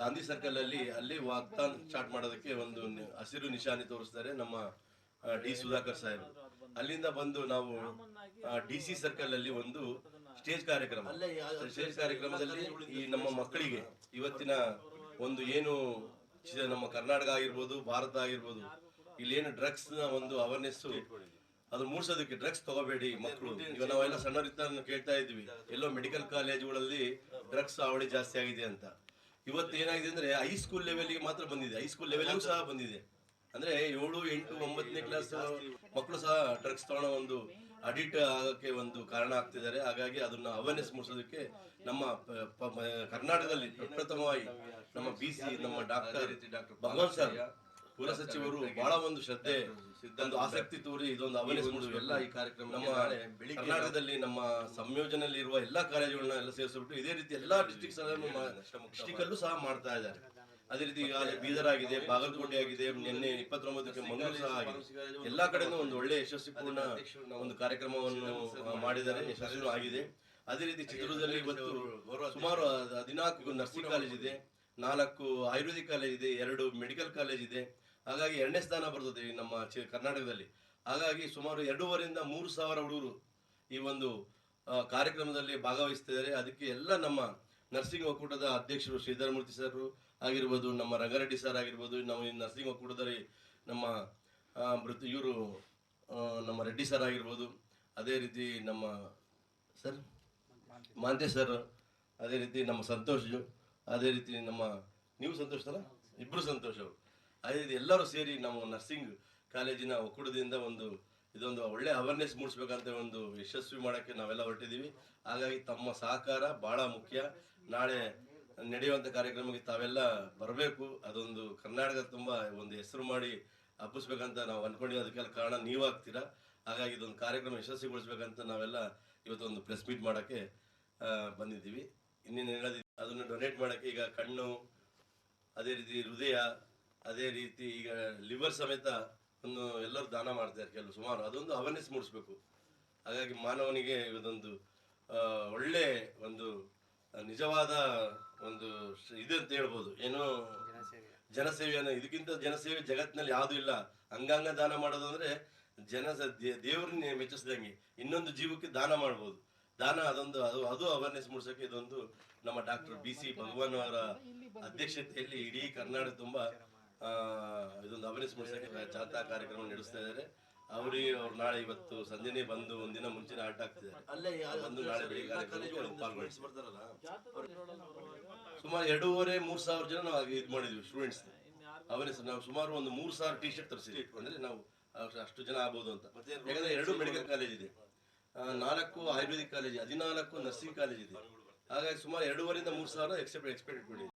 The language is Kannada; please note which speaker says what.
Speaker 1: ಗಾಂಧಿ ಸರ್ಕಲ್ ಅಲ್ಲಿ ವಾಕ್ತಾನ್ ಸ್ಟಾರ್ಟ್ ಮಾಡೋದಕ್ಕೆ ಒಂದು ಹಸಿರು ನಿಶಾನೆ ತೋರಿಸ್ತಾರೆ ನಮ್ಮ ಡಿ ಸುಧಾಕರ್ ಸಾಹೇಬ್. ಅಲ್ಲಿಂದ ಬಂದು ನಾವು DC ಸರ್ಕಲ್ ಅಲ್ಲಿ ಒಂದು ಸ್ಟೇಜ್ ಕಾರ್ಯಕ್ರಮದಲ್ಲಿ ಈ ನಮ್ಮ ಮಕ್ಕಳಿಗೆ ಇವತ್ತಿನ ಒಂದು ಏನು ನಮ್ಮ ಕರ್ನಾಟಕ ಆಗಿರ್ಬೋದು, ಭಾರತ ಆಗಿರ್ಬೋದು, ಇಲ್ಲೇನು ಡ್ರಗ್ಸ್ ನ ಒಂದು ಅವೇರ್ನೆಸ್ ಅದು ಮೂಡಿಸೋದಕ್ಕೆ, ಡ್ರಗ್ಸ್ ತಗೋಬೇಡಿ ಮಕ್ಕಳು. ಈಗ ನಾವೆಲ್ಲ ಸಣ್ಣವರಿದ್ದ ಕೇಳ್ತಾ ಇದ್ವಿ, ಎಲ್ಲೋ ಮೆಡಿಕಲ್ ಕಾಲೇಜುಗಳಲ್ಲಿ ಡ್ರಗ್ಸ್ ಅವಳಿ ಜಾಸ್ತಿ ಆಗಿದೆ ಅಂತ. ಇವತ್ತು ಏನಾಗಿದೆ ಅಂದ್ರೆ ಹೈಸ್ಕೂಲ್ ಲೆವೆಲ್ಗೆ ಮಾತ್ರ ಬಂದಿದೆ, ಹೈಸ್ಕೂಲ್ ಲೆವೆಲ್ಗೂ ಸಹ ಬಂದಿದೆ. ಅಂದ್ರೆ 7, 8, 9ನೇ ಕ್ಲಾಸ್ ಮಕ್ಕಳು ಸಹ ಡ್ರಗ್ಸ್ ತಗೊಳ್ಳೋ ಒಂದು ಅಡಿಕ್ಟ್ ಆಗಕ್ಕೆ ಒಂದು ಕಾರಣ ಆಗ್ತಿದ್ದಾರೆ. ಹಾಗಾಗಿ ಅದನ್ನ ಅವೇರ್ನೆಸ್ ಮೂಡಿಸೋದಕ್ಕೆ ನಮ್ಮ ಕರ್ನಾಟಕದಲ್ಲಿ ಪ್ರಪ್ರಥಮವಾಗಿ ನಮ್ಮ BC ನಮ್ಮ ಡಾಕ್ಟರ್ ಭಗವಂತ ಸರ್ ಕುಲ ಸಚಿವರು ಬಹಳ ಒಂದು ಶ್ರದ್ಧೆ, ಒಂದು ಆಸಕ್ತಿ ತೋರಿ ಇದೊಂದು ಅವೇರ್ನೆಸ್ ಮೂಡಿಸುವ ಎಲ್ಲ ಈ ಕಾರ್ಯಕ್ರಮ ನಮ್ಮ ಕರ್ನಾಟಕದಲ್ಲಿ ನಮ್ಮ ಸಂಯೋಜನೆಯಲ್ಲಿ ಇರುವ ಎಲ್ಲಾ ಕಾಲೇಜುಗಳನ್ನ ಎಲ್ಲ ಸೇರಿಸ್ಬಿಟ್ಟು ಇದೇ ರೀತಿ ಎಲ್ಲಾ ಡಿಸ್ಟಿಕ್ ಅಲ್ಲೂ ಸಹ ಮಾಡ್ತಾ ಇದ್ದಾರೆ. ಅದೇ ರೀತಿ ಈಗ ಬೀದರ್ ಆಗಿದೆ, ಬಾಗಲಕೋಟೆ ಆಗಿದೆ, ನಿನ್ನೆ 29ಕ್ಕೆ ಮಂಗಳೂರು ಸಹ ಆಗಿದೆ. ಎಲ್ಲಾ ಕಡೆನೂ ಒಂದು ಒಳ್ಳೆ ಯಶಸ್ವಿಪೂರ್ಣ ಒಂದು ಕಾರ್ಯಕ್ರಮವನ್ನು ಮಾಡಿದ್ದಾರೆ, ಯಶಸ್ವಿ ಆಗಿದೆ. ಅದೇ ರೀತಿ ಚಿತ್ರದುರ್ಗದಲ್ಲಿ ಇವತ್ತು ಸುಮಾರು 14 ನರ್ಸಿಂಗ್ ಕಾಲೇಜ್ ಇದೆ, 4 ಆಯುರ್ವೇದಿಕ್ ಕಾಲೇಜ್ ಇದೆ, 2 ಮೆಡಿಕಲ್ ಕಾಲೇಜ್ ಇದೆ. ಹಾಗಾಗಿ 2ನೇ ಸ್ಥಾನ ಬರ್ತದೆ ನಮ್ಮ ಕರ್ನಾಟಕದಲ್ಲಿ. ಹಾಗಾಗಿ ಸುಮಾರು 2,500ರಿಂದ 3,000 ಹುಡುಗರು ಈ ಒಂದು ಕಾರ್ಯಕ್ರಮದಲ್ಲಿ ಭಾಗವಹಿಸ್ತಿದ್ದಾರೆ. ಅದಕ್ಕೆ ಎಲ್ಲ ನಮ್ಮ ನರ್ಸಿಂಗ್ ಒಕ್ಕೂಟದ ಅಧ್ಯಕ್ಷರು ಶ್ರೀಧರ್ ಮೂರ್ತಿ ಸರ್ ಆಗಿರ್ಬೋದು, ನಮ್ಮ ರಂಗಾರೆಡ್ಡಿ ಸರ್ ಆಗಿರ್ಬೋದು, ನಾವು ಈ ನರ್ಸಿಂಗ್ ಒಕ್ಕೂಟದಲ್ಲಿ ನಮ್ಮ ಇವರು ನಮ್ಮ ರೆಡ್ಡಿ ಸರ್ ಆಗಿರ್ಬೋದು, ಅದೇ ರೀತಿ ನಮ್ಮ ಸರ್ ಮಾಂತೆ ಸರ್, ಅದೇ ರೀತಿ ನಮ್ಮ ಸಂತೋಷ್, ಅದೇ ರೀತಿ ನಮ್ಮ ನೀವು ಸಂತೋಷ್ ಅಲ್ಲ, ಇಬ್ರು ಸಂತೋಷ್ ಅವರು, ಅದೇ ರೀತಿ ಎಲ್ಲರೂ ಸೇರಿ ನಾವು ನರ್ಸಿಂಗ್ ಕಾಲೇಜಿನ ಒಕ್ಕೂಟದಿಂದ ಇದೊಂದು ಒಳ್ಳೆ ಅವೇರ್ನೆಸ್ ಮೂಡಿಸ್ಬೇಕಂತ ಒಂದು ಯಶಸ್ವಿ ಮಾಡೋಕ್ಕೆ ನಾವೆಲ್ಲ ಹೊರಟಿದ್ದೀವಿ. ಹಾಗಾಗಿ ತಮ್ಮ ಸಹಕಾರ ಬಹಳ ಮುಖ್ಯ. ನಾಳೆ ನಡೆಯುವಂಥ ಕಾರ್ಯಕ್ರಮಕ್ಕೆ ತಾವೆಲ್ಲ ಬರಬೇಕು. ಅದೊಂದು ಕರ್ನಾಟಕ ತುಂಬ ಒಂದು ಹೆಸರು ಮಾಡಿ ಹಬ್ಬಿಸ್ಬೇಕಂತ ನಾವು ಅಂದ್ಕೊಂಡಿದ್ದೀವಿ. ಅದಕ್ಕೆಲ್ಲ ಕಾರಣ ನೀವಾಗ್ತೀರಾ. ಹಾಗಾಗಿ ಇದೊಂದು ಕಾರ್ಯಕ್ರಮ ಯಶಸ್ವಿಗೊಳಿಸ್ಬೇಕಂತ ನಾವೆಲ್ಲ ಇವತ್ತೊಂದು ಪ್ರೆಸ್ ಮೀಟ್ ಮಾಡೋಕ್ಕೆ ಬಂದಿದ್ದೀವಿ. ಇನ್ನೇನು ಹೇಳೋದು, ಅದನ್ನು ಡೊನೇಟ್ ಮಾಡೋಕ್ಕೆ ಈಗ ಕಣ್ಣು, ಅದೇ ರೀತಿ ಹೃದಯ, ಅದೇ ರೀತಿ ಈಗ ಲಿವರ್ ಸಮೇತ ಒಂದು ಎಲ್ಲರೂ ದಾನ ಮಾಡ್ತಾರೆ ಕೆಲವು ಸುಮಾರು. ಅದೊಂದು ಅವೇರ್ನೆಸ್ ಮೂಡಿಸ್ಬೇಕು. ಹಾಗಾಗಿ ಮಾನವನಿಗೆ ಇದೊಂದು ಒಳ್ಳೆ ಒಂದು ನಿಜವಾದ ಒಂದು ಇದು ಅಂತ ಹೇಳ್ಬೋದು, ಏನೋ ಜನಸೇವೆಯನ್ನು, ಇದಕ್ಕಿಂತ ಜನಸೇವೆ ಜಗತ್ತಿನಲ್ಲಿ ಯಾವುದೂ ಇಲ್ಲ. ಅಂಗಾಂಗ ದಾನ ಮಾಡೋದು ಅಂದ್ರೆ ದೇವ್ರನ್ನ ಮೆಚ್ಚಿಸ್ದಂಗೆ ಇನ್ನೊಂದು ಜೀವಕ್ಕೆ ದಾನ ಮಾಡ್ಬೋದು. ದಾನ ಅದು ಅವೇರ್ನೆಸ್ ಮೂಡಿಸೋಕೆ ಇದೊಂದು ನಮ್ಮ ಡಾಕ್ಟರ್ BC ಭಗವಾನ್ ಅವರ ಅಧ್ಯಕ್ಷತೆಯಲ್ಲಿ ಇಡೀ ಕರ್ನಾಟಕ ತುಂಬಾ ಇದೊಂದು ಅವೇರ್ನೆಸ್ ಮೂಡಿಸೋಕೆ ಜಾಥಾ ಕಾರ್ಯಕ್ರಮ ನಡೆಸ್ತಾ ಇದ್ದಾರೆ. ಅವ್ರು ನಾಳೆ ಇವತ್ತು ಸಂಜೆನೆ ಬಂದು ಒಂದಿನ ಮುಂಚೆನೆ ಆಟ ಆಗ್ತಿದ್ದಾರೆ. ಬಂದು ನಾಳೆ ಬೆಳಿಗ್ಗೆ ಪಾಲ್ಗೊಳ್ಳಿಸ್ಬರ್ತಾರಲ್ಲ. ಸುಮಾರು 2,500-3 ಸಾವಿರ ಜನ ನಾವು ಇದು ಮಾಡಿದ್ವಿ ಸ್ಟೂಡೆಂಟ್ಸ್ ಅವೇರ್ನೆಸ್. ನಾವು ಸುಮಾರು ಒಂದು 3,000 T-ಶರ್ಟ್ ತರಿಸಿದ್ವಿ. ಅಂದ್ರೆ ನಾವು ಅಷ್ಟು ಜನ ಆಗ್ಬೋದು ಅಂತ. ಯಾಕಂದ್ರೆ 2 ಮೆಡಿಕಲ್ ಕಾಲೇಜ್ ಇದೆ, 4 ಆಯುರ್ವೇದಿಕ್ ಕಾಲೇಜ್, 14 ನರ್ಸಿಂಗ್ ಕಾಲೇಜ್ ಇದೆ. ಹಾಗಾಗಿ ಸುಮಾರು 2,500-3 ಸಾವಿರ ಎಕ್ಸ್ಪೆಕ್ಟ್ ಇಟ್ಕೊಂಡಿದ್ದೀವಿ.